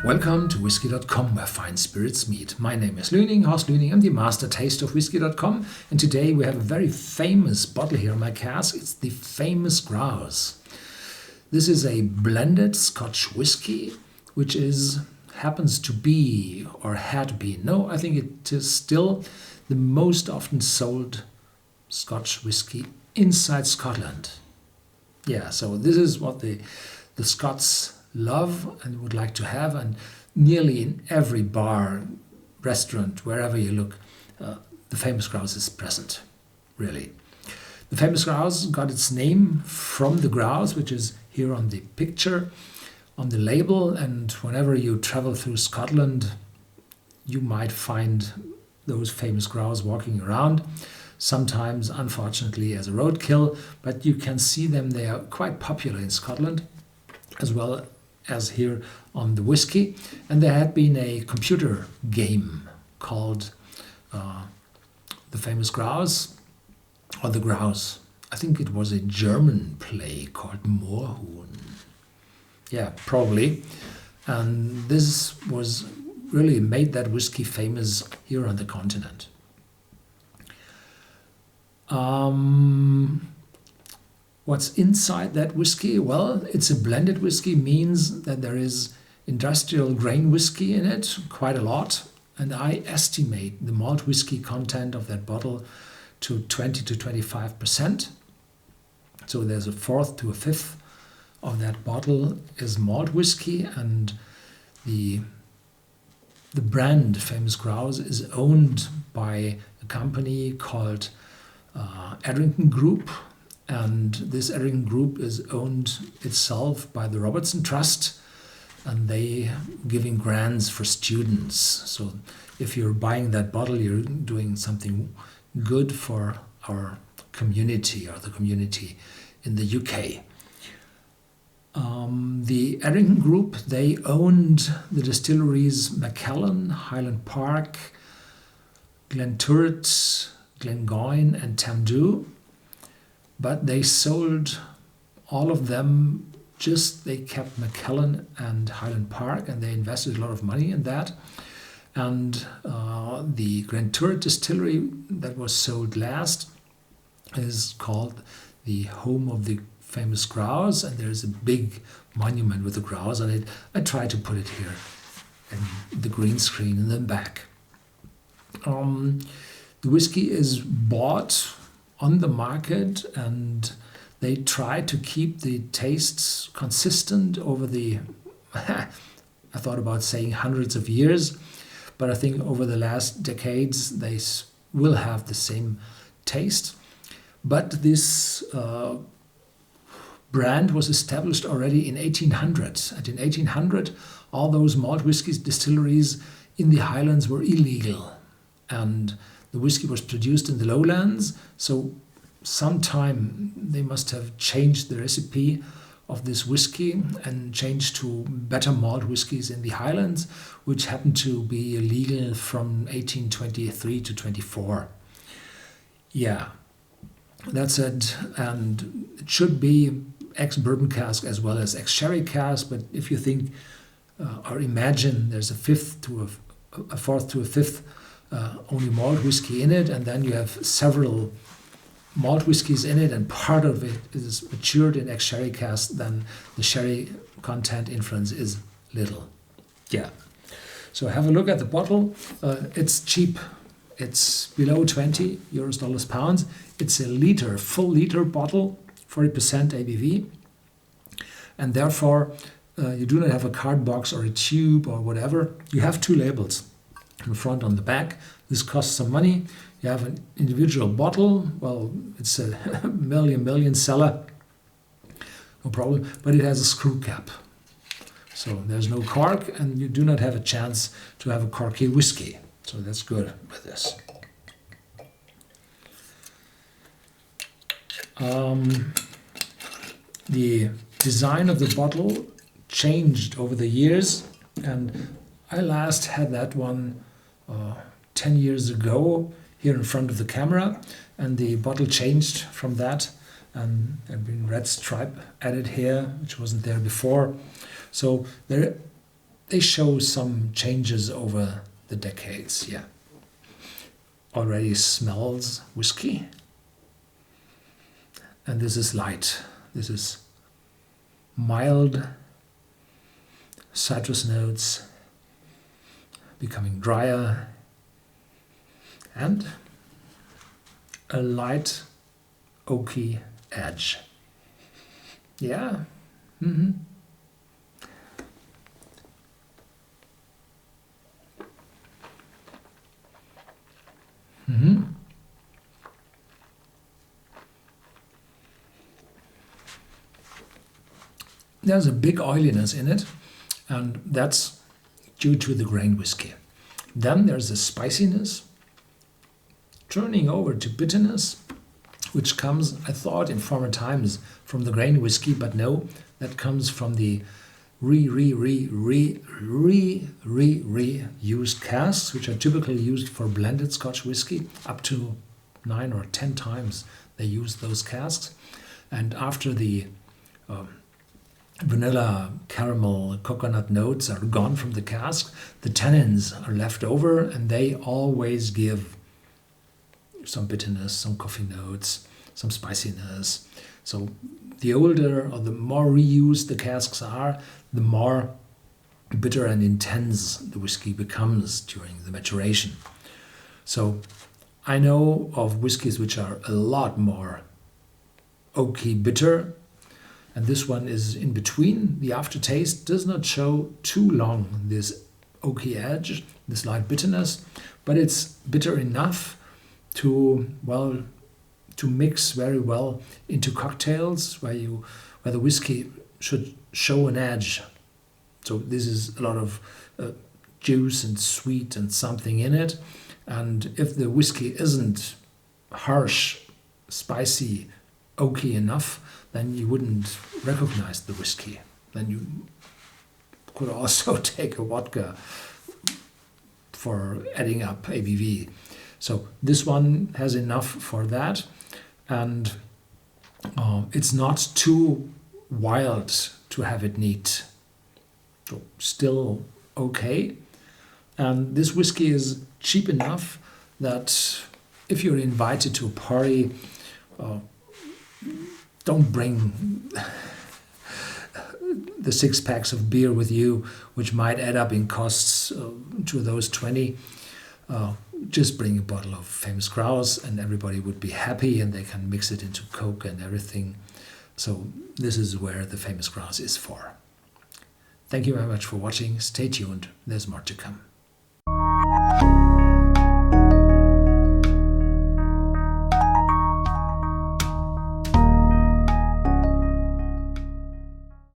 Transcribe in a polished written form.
Welcome to Whisky.com, where fine spirits meet. My name is Lüning, Horst Lüning. I'm the master taster of Whisky.com, and today we have a very famous bottle here in my cask. It's the Famous Grouse. This is a blended Scotch whiskey, which happens to be, or had been, no, I think it is still the most often sold Scotch whiskey inside Scotland. Yeah, so this is what the Scots love and would like to have, and nearly in every bar, restaurant, wherever you look, the Famous Grouse is present, really. The Famous Grouse got its name from the grouse, which is here on the picture, on the label, and whenever you travel through Scotland, you might find those famous grouse walking around, sometimes, unfortunately, as a roadkill, but you can see them. They are quite popular in Scotland, as well as here on the whiskey. And there had been a computer game called The Famous Grouse, or The Grouse. I think it was a German play called Moorhuhn. Yeah, probably. And this was really made that whiskey famous here on the continent. What's inside that whiskey? Well, it's a blended whiskey, means that there is industrial grain whiskey in it, quite a lot. And I estimate the malt whiskey content of that bottle to 20 to 25%. So there's a fourth to a fifth of that bottle is malt whiskey, and the brand Famous Grouse is owned by a company called Edrington Group. And this Edrington Group is owned itself by the Robertson Trust, and they giving grants for students. So if you're buying that bottle, you're doing something good for our community, or the community in the UK. The Edrington Group, they owned the distilleries Macallan, Highland Park, Glenturret, Glengoyne and Tamdhu. But they sold all of them, they kept Macallan and Highland Park, and they invested a lot of money in that. And the Glenturret distillery that was sold last is called the home of the Famous Grouse, and there's a big monument with a grouse on it. I tried to put it here in the green screen in the back. The whiskey is bought on the market, and they try to keep the tastes consistent over the I thought about saying hundreds of years, but I think over the last decades they will have the same taste. But this brand was established already in 1800, and in 1800 all those malt whiskey distilleries in the Highlands were illegal, and the whiskey was produced in the lowlands, so sometime they must have changed the recipe of this whiskey and changed to better malt whiskies in the Highlands, which happened to be illegal from 1823 to 24. Yeah, that's it. And it should be ex-bourbon cask as well as ex-sherry cask, but if you think or imagine there's a fourth to a fifth only malt whiskey in it, and then you have several malt whiskies in it, and part of it is matured in ex-sherry cask, then the sherry content influence is little. Yeah. So have a look at the bottle. It's cheap. It's below 20 euros, dollars, pounds. It's a full liter bottle, 40% ABV, and therefore you do not have a card box or a tube or whatever. You have two labels, in front, on the back. This costs some money. You have an individual bottle. Well, it's a million seller, no problem, but it has a screw cap. So there's no cork, and you do not have a chance to have a corky whiskey. So that's good with this. The design of the bottle changed over the years, and I last had that one 10 years ago here in front of the camera, and the bottle changed from that, and there'd been red stripe added here, which wasn't there before. So there they show some changes over the decades. Yeah, already smells whiskey, and this is light. This is mild citrus notes becoming drier, and a light oaky edge. Yeah. Mm-hmm. Mm-hmm. There's a big oiliness in it, and that's due to the grain whiskey. Then there's a spiciness, turning over to bitterness, which comes, I thought, in former times from the grain whiskey, but no, that comes from the reused casks, which are typically used for blended Scotch whiskey. Up to 9 or 10 times they use those casks. And after the vanilla, caramel, coconut notes are gone from the cask, the tannins are left over, and they always give some bitterness, some coffee notes, some spiciness. So the older or the more reused the casks are, the more bitter and intense the whiskey becomes during the maturation. So I know of whiskies which are a lot more oaky bitter, and this one is in between. The aftertaste does not show too long this oaky edge, this light bitterness, but it's bitter enough to mix very well into cocktails where the whiskey should show an edge. So this is a lot of juice and sweet and something in it. And if the whiskey isn't harsh, spicy, oaky enough, then you wouldn't recognize the whiskey. Then you could also take a vodka for adding up ABV. So this one has enough for that, and it's not too wild to have it neat. So still okay. And this whiskey is cheap enough that if you're invited to a party, don't bring the 6 packs of beer with you, which might add up in costs to those 20. Just bring a bottle of Famous Grouse and everybody would be happy, and they can mix it into Coke and everything. So this is where the Famous Grouse is for. Thank you very much for watching. Stay tuned. There's more to come.